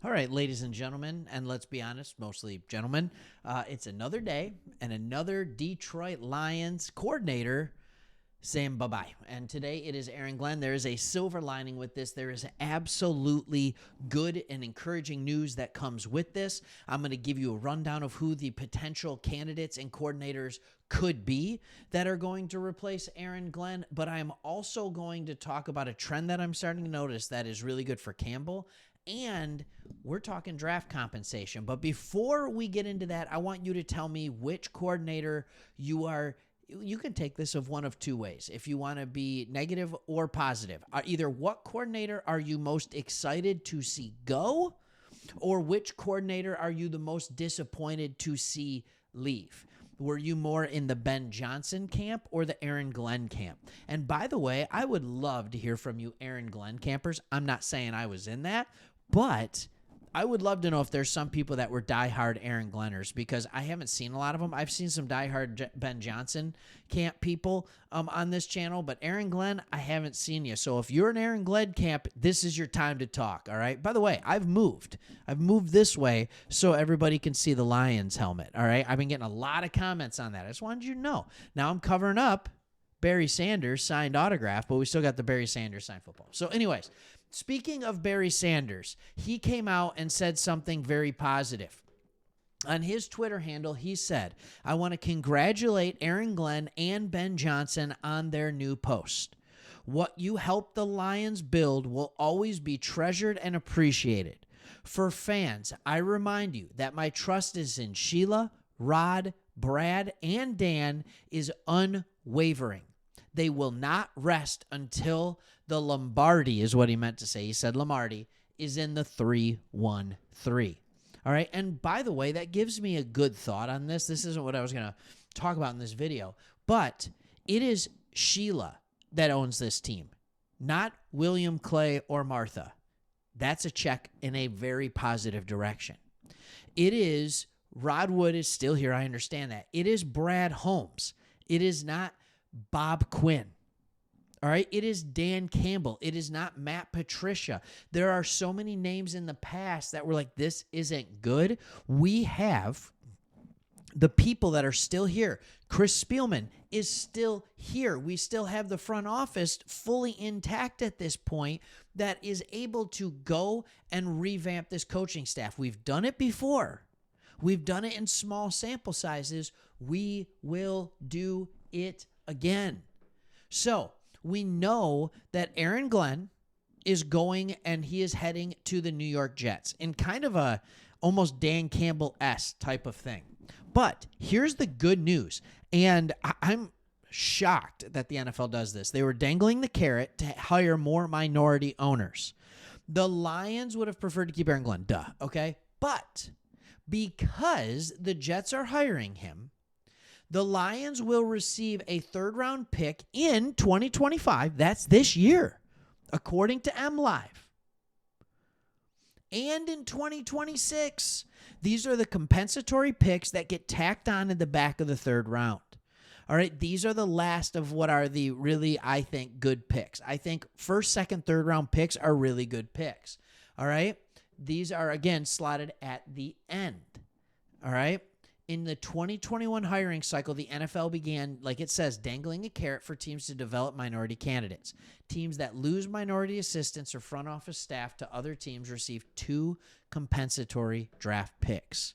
All right, ladies and gentlemen, and let's be honest, mostly gentlemen, it's another day and another Detroit Lions coordinator saying bye-bye. And today it is Aaron Glenn. There is a silver lining with this. There is absolutely good and encouraging news that comes with this. I'm going to give you a rundown of who the potential candidates and coordinators could be that are going to replace Aaron Glenn, but I'm also going to talk about a trend that I'm starting to notice that is really good for Campbell. And we're talking draft compensation. But before we get into that, I want you to tell me which coordinator you are. You can take this of one of two ways. If you want to be negative or positive, either what coordinator are you most excited to see go, or which coordinator are you the most disappointed to see leave? Were you more in the Ben Johnson camp or the Aaron Glenn camp? And by the way, I would love to hear from you Aaron Glenn campers. I'm not saying I was in that, but I would love to know if there's some people that were diehard Aaron Glenners, because I haven't seen a lot of them. I've seen some diehard Ben Johnson camp people on this channel, but Aaron Glenn, I haven't seen you. So if you're an Aaron Glenn camp, this is your time to talk, all right? By the way, I've moved this way so everybody can see the Lions helmet, all right? I've been getting a lot of comments on that. I just wanted you to know. Now I'm covering up Barry Sanders signed autograph, but we still got the Barry Sanders signed football. So anyways, speaking of Barry Sanders, he came out and said something very positive. On his Twitter handle, he said, "I want to congratulate Aaron Glenn and Ben Johnson on their new post. What you helped the Lions build will always be treasured and appreciated. For fans, I remind you that my trust is in Sheila, Rod, Brad, and Dan is unwavering. They will not rest until the Lombardi," is what he meant to say. He said Lombardi is in the 3-1-3. All right. And by the way, that gives me a good thought on this. This isn't what I was going to talk about in this video, but it is Sheila that owns this team, not William, Clay, or Martha. That's a check in a very positive direction. It is Rod Wood is still here. I understand that. It is Brad Holmes. It is not Bob Quinn. All right. It is Dan Campbell. It is not Matt Patricia. There are so many names in the past that were like, this isn't good. We have the people that are still here. Chris Spielman is still here. We still have the front office fully intact at this point that is able to go and revamp this coaching staff. We've done it before. We've done it in small sample sizes. We will do it again. So we know that Aaron Glenn is going and he is heading to the New York Jets in kind of a almost Dan Campbell-esque type of thing. But here's the good news, and I'm shocked that the NFL does this. They were dangling the carrot to hire more minority owners. The Lions would have preferred to keep Aaron Glenn, okay? But because the Jets are hiring him, the Lions will receive a third-round pick in 2025. That's this year, according to MLive. And in 2026, these are the compensatory picks that get tacked on in the back of the third round. All right, these are the last of what are the really, I think, good picks. I think first, second, third-round picks are really good picks. All right, these are, again, slotted at the end. All right. In the 2021 hiring cycle, the NFL began, like it says, dangling a carrot for teams to develop minority candidates. Teams that lose minority assistants or front office staff to other teams receive 2 compensatory draft picks.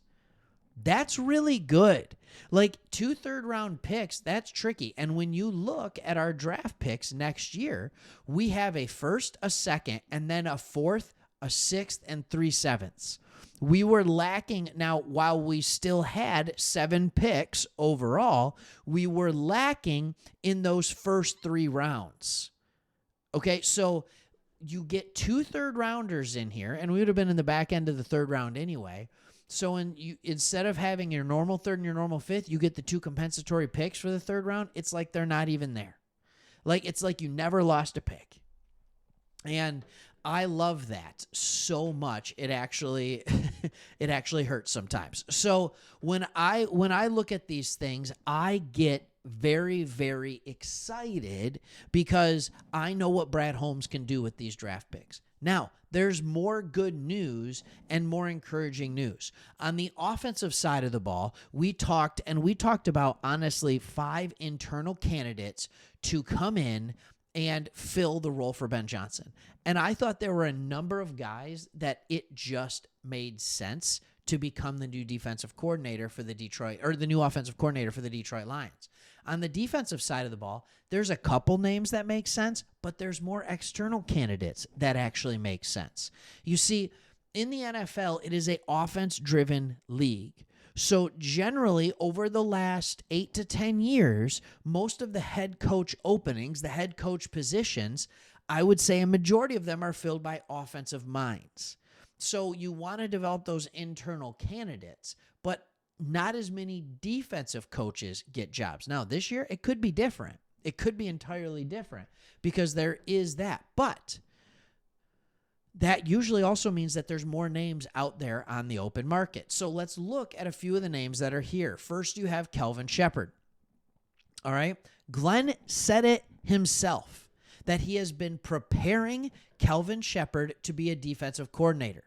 That's really good. Like 2 third-round picks, that's tricky. And when you look at our draft picks next year, we have a first, a second, and then a fourth, a sixth, and 3 sevenths. We were lacking. Now, while we still had 7 picks overall, we were lacking in those first 3 rounds. Okay, so you get 2 third-rounders in here, and we would have been in the back end of the third round anyway. So instead of having your normal third and your normal fifth, you get the 2 compensatory picks for the third round. It's like they're not even there. Like it's like you never lost a pick. And I love that so much. It actually hurts sometimes. So when I look at these things, I get very, very excited because I know what Brad Holmes can do with these draft picks. Now, there's more good news and more encouraging news. On the offensive side of the ball, we talked about, honestly, 5 internal candidates to come in and fill the role for Ben Johnson. And I thought there were a number of guys that it just made sense to become the new defensive coordinator for the new offensive coordinator for the Detroit Lions. On the defensive side of the ball, there's a couple names that make sense, but there's more external candidates that actually make sense. You see, in the NFL, it is an offense-driven league. So generally, over the last 8 to 10 years, most of the head coach openings, the head coach positions, I would say a majority of them are filled by offensive minds. So you want to develop those internal candidates, but not as many defensive coaches get jobs. Now, this year, it could be different. It could be entirely different because there is that. But that usually also means that there's more names out there on the open market. So let's look at a few of the names that are here. First, you have Kelvin Sheppard. All right? Glenn said it himself that he has been preparing Kelvin Sheppard to be a defensive coordinator.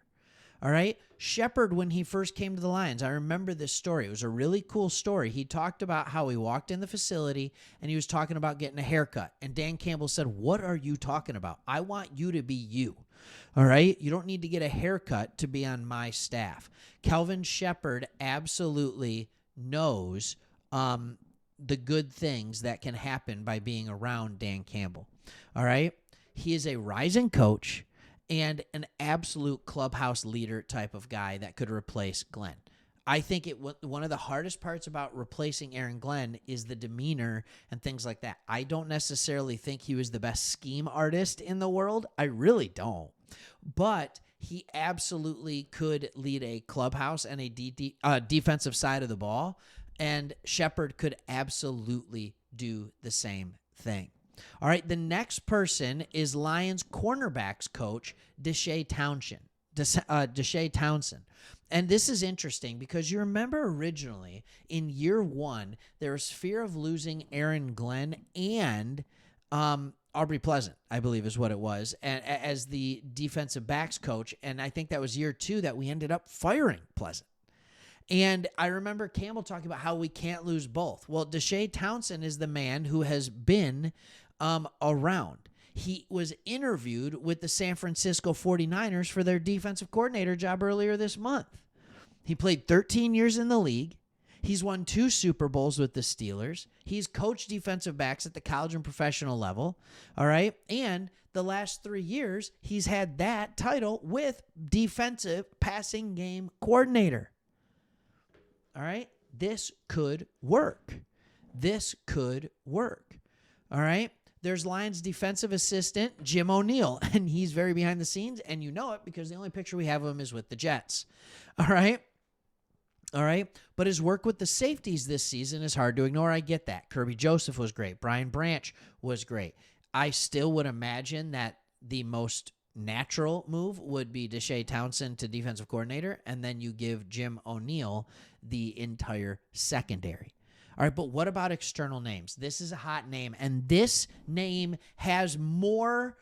All right? Sheppard, when he first came to the Lions, I remember this story. It was a really cool story. He talked about how he walked in the facility and he was talking about getting a haircut. And Dan Campbell said, "What are you talking about? I want you to be you. All right? You don't need to get a haircut to be on my staff." Kelvin Sheppard absolutely knows the good things that can happen by being around Dan Campbell. All right? He is a rising coach and an absolute clubhouse leader type of guy that could replace Glenn. I think one of the hardest parts about replacing Aaron Glenn is the demeanor and things like that. I don't necessarily think he was the best scheme artist in the world. I really don't. But he absolutely could lead a clubhouse and a defensive side of the ball, and Sheppard could absolutely do the same thing. All right, the next person is Lions cornerbacks coach Deshae Townsend. And this is interesting because you remember originally in year 1, there was fear of losing Aaron Glenn and Aubrey Pleasant, I believe is what it was, as the defensive backs coach. And I think that was year 2 that we ended up firing Pleasant. And I remember Campbell talking about how we can't lose both. Well, Deshae Townsend is the man who has been around. He was interviewed with the San Francisco 49ers for their defensive coordinator job earlier this month. He played 13 years in the league. He's won 2 Super Bowls with the Steelers. He's coached defensive backs at the college and professional level. All right. And the last 3 years, he's had that title with defensive passing game coordinator. All right. This could work. All right. There's Lions defensive assistant Jim O'Neil, and he's very behind the scenes, and you know it because the only picture we have of him is with the Jets. All right. But his work with the safeties this season is hard to ignore. I get that. Kirby Joseph was great. Brian Branch was great. I still would imagine that the most natural move would be Deshae Townsend to defensive coordinator, and then you give Jim O'Neil the entire secondary. All right, but what about external names? This is a hot name, and this name has more,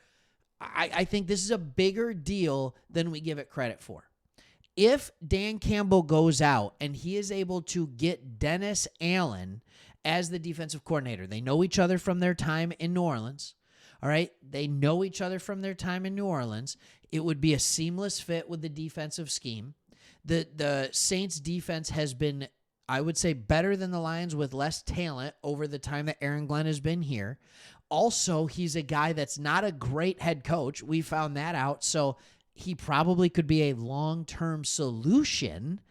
I think this is a bigger deal than we give it credit for. If Dan Campbell goes out and he is able to get Dennis Allen as the defensive coordinator, they know each other from their time in New Orleans. All right, it would be a seamless fit with the defensive scheme. The Saints defense has been, I would say, better than the Lions with less talent over the time that Aaron Glenn has been here. Also, he's a guy that's not a great head coach. We found that out. So he probably could be a long-term solution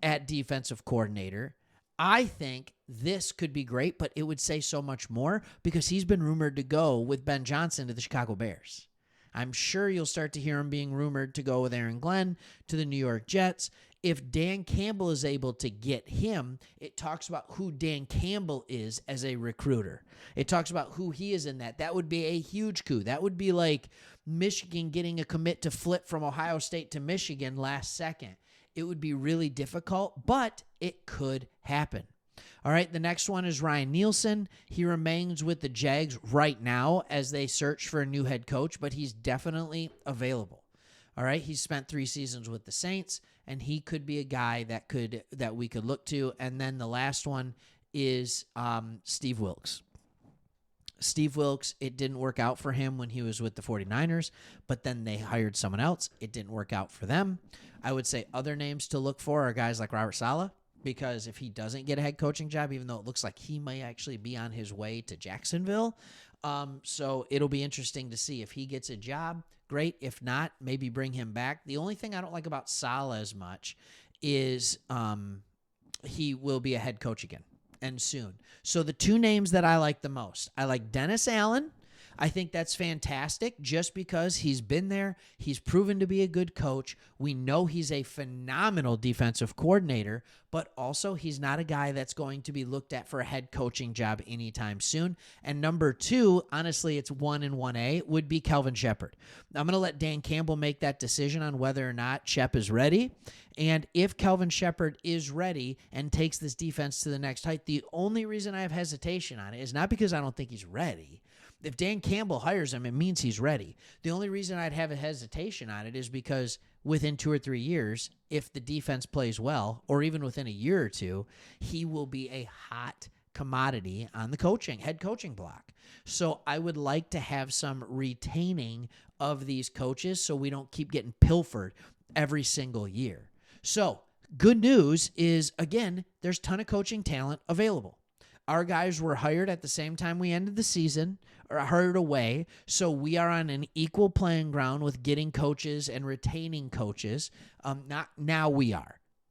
at defensive coordinator. I think this could be great, but it would say so much more because he's been rumored to go with Ben Johnson to the Chicago Bears. I'm sure you'll start to hear him being rumored to go with Aaron Glenn to the New York Jets. If Dan Campbell is able to get him, it talks about who Dan Campbell is as a recruiter. It talks about who he is in that. That would be a huge coup. That would be like Michigan getting a commit to flip from Ohio State to Michigan last second. It would be really difficult, but it could happen. All right, the next one is Ryan Nielsen. He remains with the Jags right now as they search for a new head coach, but he's definitely available. All right, he's spent 3 seasons with the Saints, and he could be a guy that we could look to. And then the last one is Steve Wilks. Steve Wilks, it didn't work out for him when he was with the 49ers, but then they hired someone else. It didn't work out for them. I would say other names to look for are guys like Robert Saleh, because if he doesn't get a head coaching job, even though it looks like he may actually be on his way to Jacksonville, so it'll be interesting to see if he gets a job. Great. If not, maybe bring him back. The only thing I don't like about Saleh as much is he will be a head coach again, and soon. So the 2 names that I like the most, I like Dennis Allen. I think that's fantastic just because he's been there. He's proven to be a good coach. We know he's a phenomenal defensive coordinator, but also he's not a guy that's going to be looked at for a head coaching job anytime soon. And number 2, honestly, it's 1 and 1A, would be Kelvin Sheppard. I'm going to let Dan Campbell make that decision on whether or not Shep is ready. And if Kelvin Sheppard is ready and takes this defense to the next height, the only reason I have hesitation on it is not because I don't think he's ready. If Dan Campbell hires him, it means he's ready. The only reason I'd have a hesitation on it is because within 2 or 3 years, if the defense plays well, or even within a year or 2, he will be a hot commodity on the head coaching block. So I would like to have some retaining of these coaches so we don't keep getting pilfered every single year. So good news is, again, there's a ton of coaching talent available. Our guys were hired at the same time we ended the season, or hired away, so we are on an equal playing ground with getting coaches and retaining coaches. Now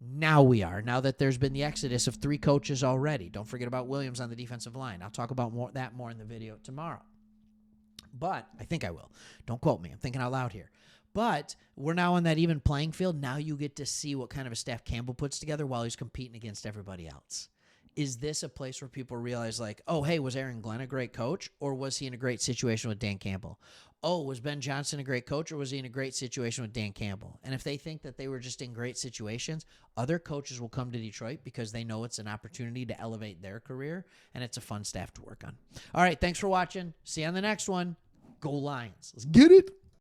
that there's been the exodus of 3 coaches already. Don't forget about Williams on the defensive line. I'll talk about that more in the video tomorrow. But I think I will. Don't quote me. I'm thinking out loud here. But we're now on that even playing field. Now you get to see what kind of a staff Campbell puts together while he's competing against everybody else. Is this a place where people realize, like, oh, hey, was Aaron Glenn a great coach, or was he in a great situation with Dan Campbell? Oh, was Ben Johnson a great coach, or was he in a great situation with Dan Campbell? And if they think that they were just in great situations, other coaches will come to Detroit because they know it's an opportunity to elevate their career, and it's a fun staff to work on. All right, thanks for watching. See you on the next one. Go Lions. Let's get it.